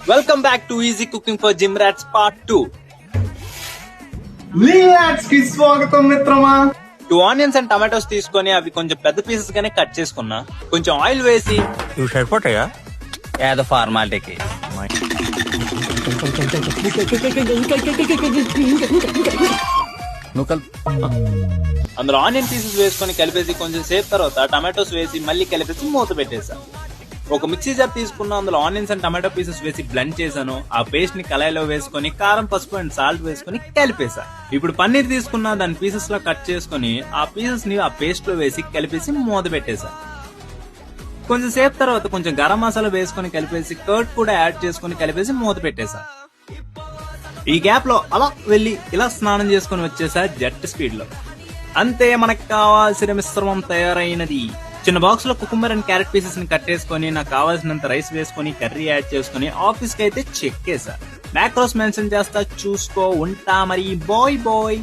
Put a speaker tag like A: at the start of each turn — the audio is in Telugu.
A: Welcome back to easy cooking for gym rods part 2.
B: Relax కి స్వాగతం మిత్రమా.
A: 2 ఆనియన్స్ అండ్ టమాటోస్ తీసుకొని అవి కొంచెం పెద్ద పీసెస్ గానే కట్ చేసుకున్నా. కొంచెం ఆయిల్ వేసి
C: ఇవి సరిపోతాయా?
A: ఏదో ఫార్మాలిటీకి అందులో ఆనియన్ పీసెస్ వేసుకొని కలిపేసి కొంచెం సేపు తర్వాత టమాటోస్ వేసి మళ్ళీ కలిపేసి మూత పెట్టేసా. ఒక మిక్సీ జార్ తీసుకున్నా, అందులో ఆనియన్స్ అండ్ టమాటో పీసెస్ వేసి బ్లెండ్ చేశాను. ఆ పేస్ట్ ని కళాయిలో వేసుకొని కారం, పసుపు అండ్ సాల్ట్ వేసుకొని కలిపేసా. ఇప్పుడు పన్నీర్ తీసుకున్నా, దాని పీసెస్ లో కట్ చేసుకుని ఆ పీసెస్ ని ఆ పేస్ట్ లో వేసి కలిపేసి మూత పెట్టేసా. కొంచెం సేపు తర్వాత కొంచెం గరం మసాలా వేసుకొని కలిపేసి కర్డ్ కూడా యాడ్ చేసుకుని కలిపేసి మూత పెట్టేసా. ఈ గ్యాప్ లో అలా వెళ్లి ఇలా స్నానం చేసుకుని వచ్చేసా జెట్ స్పీడ్ లో. అంతే, మనకు కావాల్సిన మిశ్రమం తయారైనది. చిన్న బాక్స్ లో కుకుంబర్ అండ్ క్యారెట్ పీసెస్ ని కట్టేసుకొని నాకు కావాల్సినంత రైస్ వేసుకొని కర్రీ యాడ్ చేసుకుని ఆఫీస్ కి అయితే చెక్ చేసా. మ్యాక్రోస్ మెన్షన్ చేస్తా, చూసుకో. ఉంటా మరి, బాయ్ బాయ్.